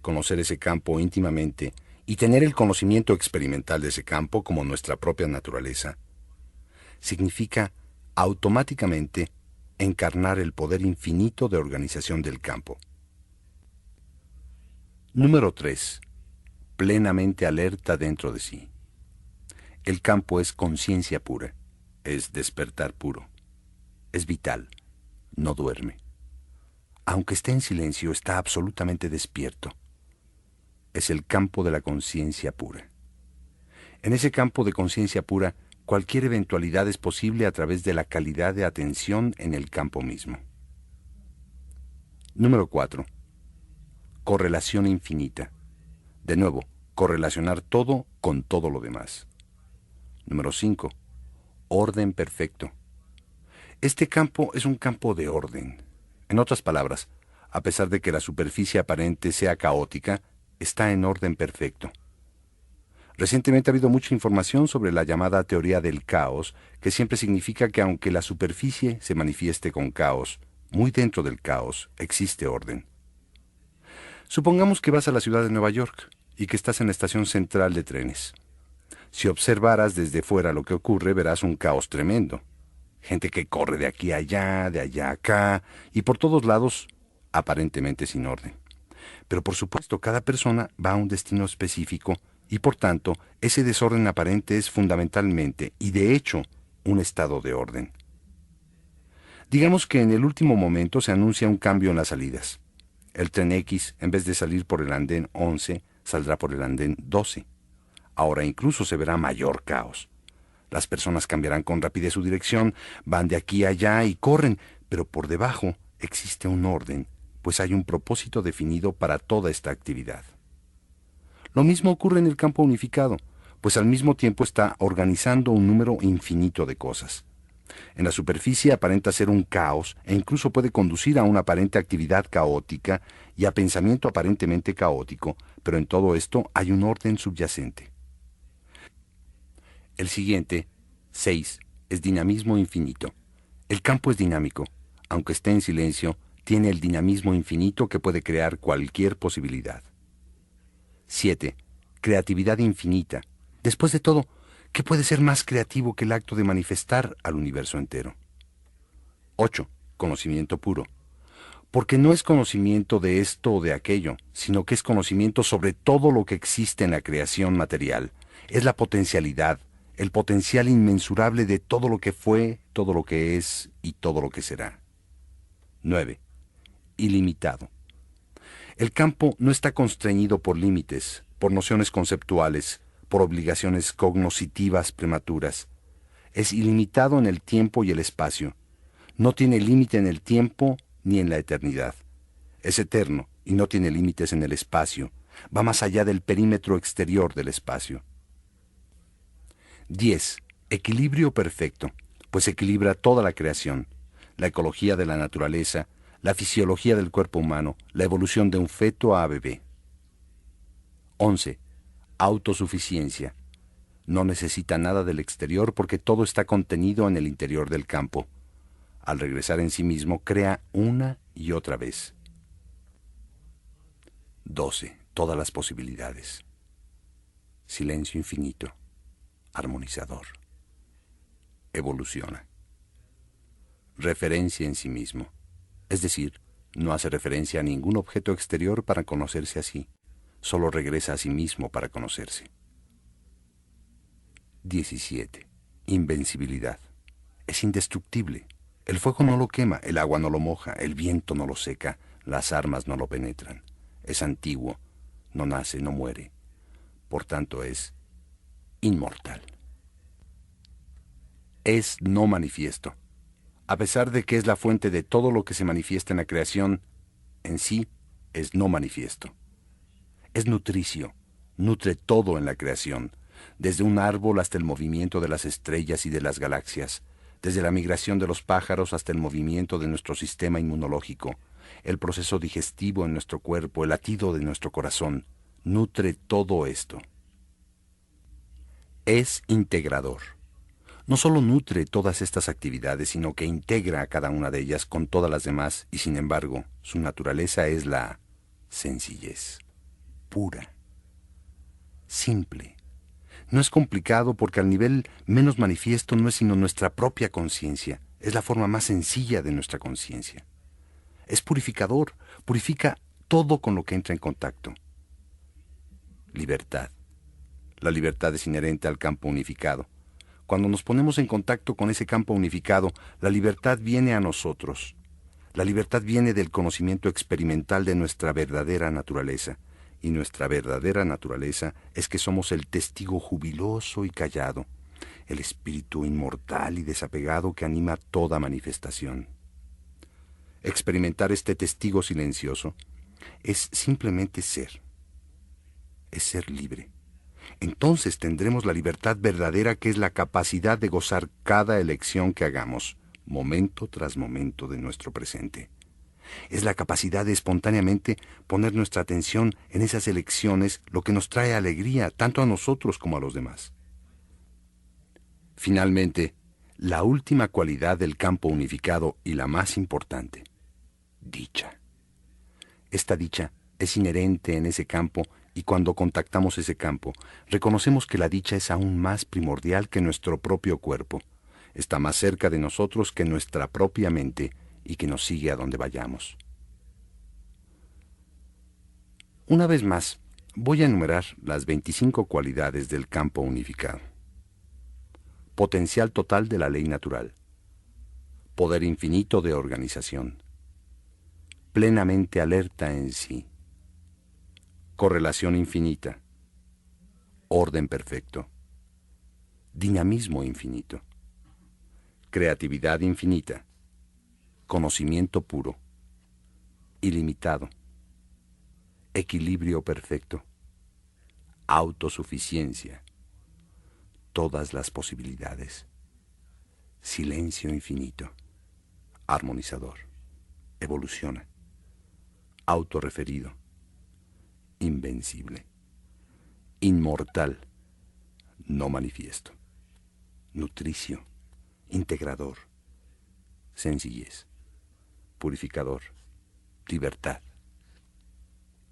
Conocer ese campo íntimamente y tener el conocimiento experimental de ese campo como nuestra propia naturaleza significa automáticamente encarnar el poder infinito de organización del campo. Número 3. Plenamente alerta dentro de sí. El campo es conciencia pura, es despertar puro, es vital, no duerme. Aunque esté en silencio, está absolutamente despierto. Es el campo de la conciencia pura. En ese campo de conciencia pura, cualquier eventualidad es posible a través de la calidad de atención en el campo mismo. Número 4. Correlación infinita. De nuevo, correlacionar todo con todo lo demás. Número 5. Orden perfecto. Este campo es un campo de orden. En otras palabras, a pesar de que la superficie aparente sea caótica, está en orden perfecto. Recientemente ha habido mucha información sobre la llamada teoría del caos, que siempre significa que aunque la superficie se manifieste con caos, muy dentro del caos existe orden. Supongamos que vas a la ciudad de Nueva York y que estás en la estación central de trenes. Si observaras desde fuera lo que ocurre, verás un caos tremendo. Gente que corre de aquí a allá, de allá a acá, y por todos lados, aparentemente sin orden. Pero por supuesto, cada persona va a un destino específico, y por tanto, ese desorden aparente es fundamentalmente, y de hecho, un estado de orden. Digamos que en el último momento se anuncia un cambio en las salidas. El tren X, en vez de salir por el andén 11, saldrá por el andén 12. Ahora incluso se verá mayor caos. Las personas cambiarán con rapidez su dirección, van de aquí a allá y corren, pero por debajo existe un orden, pues hay un propósito definido para toda esta actividad. Lo mismo ocurre en el campo unificado, pues al mismo tiempo está organizando un número infinito de cosas. En la superficie aparenta ser un caos e incluso puede conducir a una aparente actividad caótica y a pensamiento aparentemente caótico, pero en todo esto hay un orden subyacente. El siguiente, 6, es dinamismo infinito. El campo es dinámico. Aunque esté en silencio, tiene el dinamismo infinito que puede crear cualquier posibilidad. 7. Creatividad infinita. Después de todo, ¿qué puede ser más creativo que el acto de manifestar al universo entero? 8. Conocimiento puro. Porque no es conocimiento de esto o de aquello, sino que es conocimiento sobre todo lo que existe en la creación material. Es la potencialidad, el potencial inmensurable de todo lo que fue, todo lo que es y todo lo que será. 9. Ilimitado. El campo no está constreñido por límites, por nociones conceptuales, por obligaciones cognoscitivas prematuras. Es ilimitado en el tiempo y el espacio. No tiene límite en el tiempo ni en la eternidad. Es eterno y no tiene límites en el espacio. Va más allá del perímetro exterior del espacio. 10. Equilibrio perfecto, pues equilibra toda la creación, la ecología de la naturaleza, la fisiología del cuerpo humano, la evolución de un feto a bebé. 11. Autosuficiencia. No necesita nada del exterior porque todo está contenido en el interior del campo. Al regresar en sí mismo, crea una y otra vez. 12. Todas las posibilidades. Silencio infinito. Armonizador. Evoluciona. Referencia en sí mismo. Es decir, no hace referencia a ningún objeto exterior para conocerse a sí. Solo regresa a sí mismo para conocerse. 17. Invencibilidad. Es indestructible. El fuego no lo quema, el agua no lo moja, el viento no lo seca, las armas no lo penetran. Es antiguo, no nace, no muere. Por tanto es inmortal. Es no manifiesto. A pesar de que es la fuente de todo lo que se manifiesta en la creación, en sí es no manifiesto. Es nutricio, nutre todo en la creación, desde un árbol hasta el movimiento de las estrellas y de las galaxias, desde la migración de los pájaros hasta el movimiento de nuestro sistema inmunológico, el proceso digestivo en nuestro cuerpo, el latido de nuestro corazón, nutre todo esto. Es integrador. No solo nutre todas estas actividades, sino que integra a cada una de ellas con todas las demás, y sin embargo, su naturaleza es la sencillez, pura, simple. No es complicado porque al nivel menos manifiesto no es sino nuestra propia conciencia, es la forma más sencilla de nuestra conciencia. Es purificador, purifica todo con lo que entra en contacto. Libertad. La libertad es inherente al campo unificado. Cuando nos ponemos en contacto con ese campo unificado, la libertad viene a nosotros. La libertad viene del conocimiento experimental de nuestra verdadera naturaleza. Y nuestra verdadera naturaleza es que somos el testigo jubiloso y callado, el espíritu inmortal y desapegado que anima toda manifestación. Experimentar este testigo silencioso es simplemente ser. Es ser libre. Entonces tendremos la libertad verdadera que es la capacidad de gozar cada elección que hagamos, momento tras momento de nuestro presente. Es la capacidad de espontáneamente poner nuestra atención en esas elecciones, lo que nos trae alegría tanto a nosotros como a los demás. Finalmente, la última cualidad del campo unificado y la más importante, dicha. Esta dicha es inherente en ese campo y cuando contactamos ese campo, reconocemos que la dicha es aún más primordial que nuestro propio cuerpo. Está más cerca de nosotros que nuestra propia mente y que nos sigue a donde vayamos. Una vez más, voy a enumerar las 25 cualidades del campo unificado. Potencial total de la ley natural. poder infinito de organización, plenamente alerta en sí, correlación infinita, orden perfecto, dinamismo infinito, creatividad infinita, conocimiento puro, ilimitado, equilibrio perfecto, autosuficiencia, todas las posibilidades, silencio infinito, armonizador, evoluciona, autorreferido, invencible, inmortal, no manifiesto, nutricio, integrador, sencillez, purificador, libertad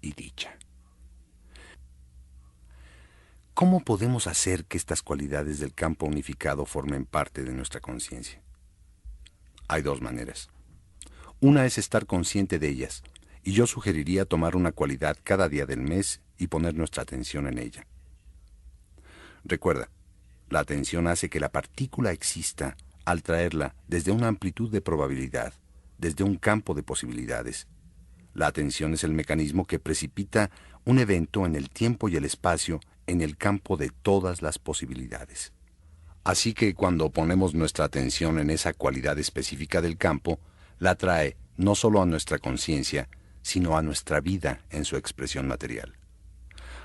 y dicha. ¿Cómo podemos hacer que estas cualidades del campo unificado formen parte de nuestra conciencia? Hay dos maneras. Una es estar consciente de ellas, y yo sugeriría tomar una cualidad cada día del mes y poner nuestra atención en ella. Recuerda, la atención hace que la partícula exista al traerla desde una amplitud de probabilidad, desde un campo de posibilidades. La atención es el mecanismo que precipita un evento en el tiempo y el espacio en el campo de todas las posibilidades. Así que cuando ponemos nuestra atención en esa cualidad específica del campo, la trae no solo a nuestra conciencia, sino a nuestra vida en su expresión material.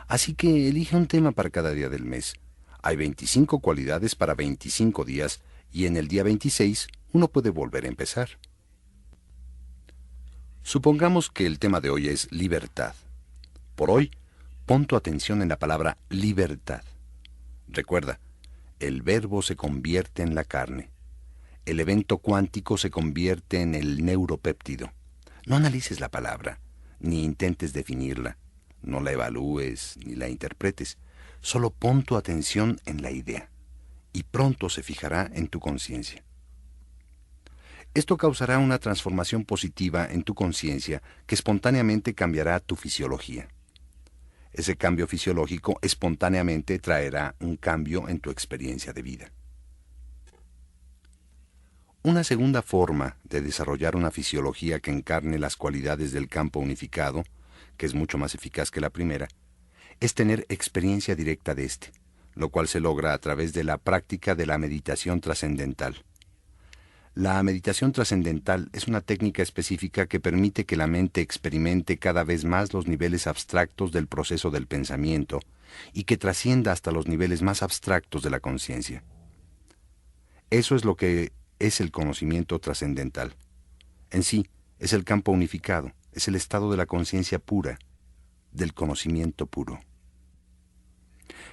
Así que elige un tema para cada día del mes. Hay 25 cualidades para 25 días y en el día 26 uno puede volver a empezar. Supongamos que el tema de hoy es libertad. Por hoy, pon tu atención en la palabra libertad. Recuerda, el verbo se convierte en la carne. El evento cuántico se convierte en el neuropéptido. No analices la palabra, ni intentes definirla. No la evalúes ni la interpretes. Solo pon tu atención en la idea, y pronto se fijará en tu conciencia. Esto causará una transformación positiva en tu conciencia que espontáneamente cambiará tu fisiología. Ese cambio fisiológico espontáneamente traerá un cambio en tu experiencia de vida. Una segunda forma de desarrollar una fisiología que encarne las cualidades del campo unificado, que es mucho más eficaz que la primera, es tener experiencia directa de este, lo cual se logra a través de la práctica de la meditación trascendental. La meditación trascendental es una técnica específica que permite que la mente experimente cada vez más los niveles abstractos del proceso del pensamiento y que trascienda hasta los niveles más abstractos de la conciencia. Eso es lo que es el conocimiento trascendental. En sí, es el campo unificado, es el estado de la conciencia pura, del conocimiento puro.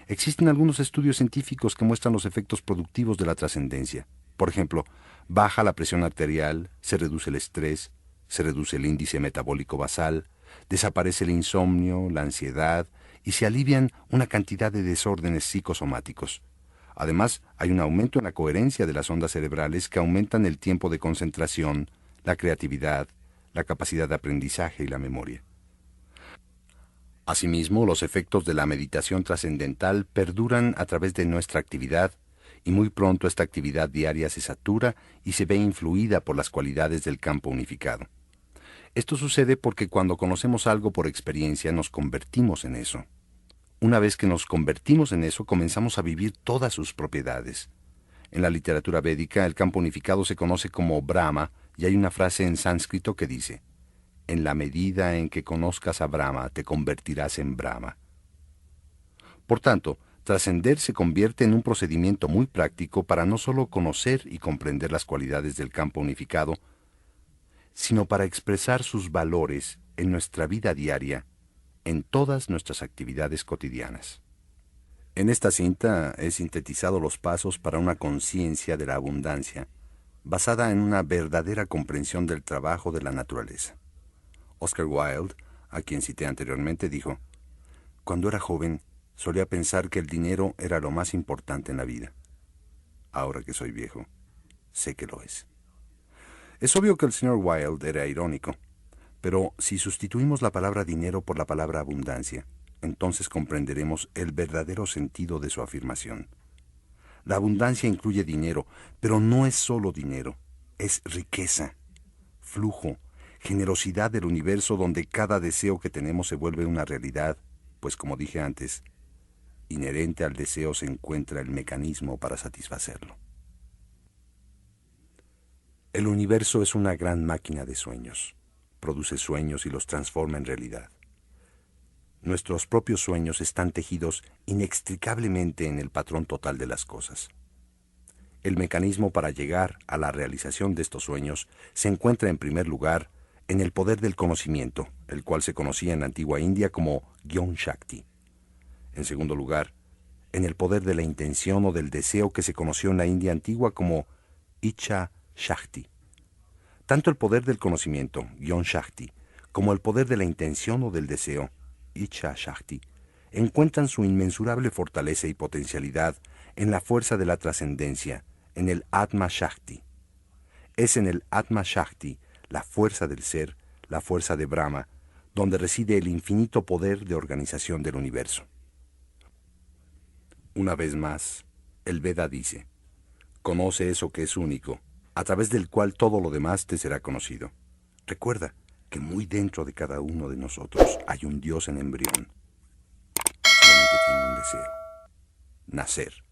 Existen algunos estudios científicos que muestran los efectos productivos de la trascendencia. Por ejemplo, baja la presión arterial, se reduce el estrés, se reduce el índice metabólico basal, desaparece el insomnio, la ansiedad y se alivian una cantidad de desórdenes psicosomáticos. Además, hay un aumento en la coherencia de las ondas cerebrales que aumentan el tiempo de concentración, la creatividad, la capacidad de aprendizaje y la memoria. Asimismo, los efectos de la meditación trascendental perduran a través de nuestra actividad, y muy pronto esta actividad diaria se satura y se ve influida por las cualidades del campo unificado. Esto sucede porque cuando conocemos algo por experiencia nos convertimos en eso. Una vez que nos convertimos en eso, comenzamos a vivir todas sus propiedades. En la literatura védica, el campo unificado se conoce como Brahma, y hay una frase en sánscrito que dice: en la medida en que conozcas a Brahma, te convertirás en Brahma. Por tanto, trascender se convierte en un procedimiento muy práctico para no solo conocer y comprender las cualidades del campo unificado, sino para expresar sus valores en nuestra vida diaria, en todas nuestras actividades cotidianas. En esta cinta he sintetizado los pasos para una conciencia de la abundancia, basada en una verdadera comprensión del trabajo de la naturaleza. Oscar Wilde, a quien cité anteriormente, dijo: «Cuando era joven, solía pensar que el dinero era lo más importante en la vida. Ahora que soy viejo, sé que lo es». Es obvio que el señor Wilde era irónico, pero si sustituimos la palabra dinero por la palabra abundancia, entonces comprenderemos el verdadero sentido de su afirmación. La abundancia incluye dinero, pero no es solo dinero. Es riqueza, flujo, generosidad del universo donde cada deseo que tenemos se vuelve una realidad, pues como dije antes, inherente al deseo se encuentra el mecanismo para satisfacerlo. El universo es una gran máquina de sueños. Produce sueños y los transforma en realidad. Nuestros propios sueños están tejidos inextricablemente en el patrón total de las cosas. El mecanismo para llegar a la realización de estos sueños se encuentra en primer lugar en el poder del conocimiento, el cual se conocía en la antigua India como Gyan Shakti. En segundo lugar, en el poder de la intención o del deseo que se conoció en la India antigua como Icha Shakti. Tanto el poder del conocimiento, Gyan Shakti, como el poder de la intención o del deseo, Icha Shakti, encuentran su inmensurable fortaleza y potencialidad en la fuerza de la trascendencia, en el Atma Shakti. Es en el Atma Shakti, la fuerza del ser, la fuerza de Brahma, donde reside el infinito poder de organización del universo. Una vez más, el Veda dice, conoce eso que es único, a través del cual todo lo demás te será conocido. Recuerda que muy dentro de cada uno de nosotros hay un Dios en embrión. Solamente tiene un deseo: nacer.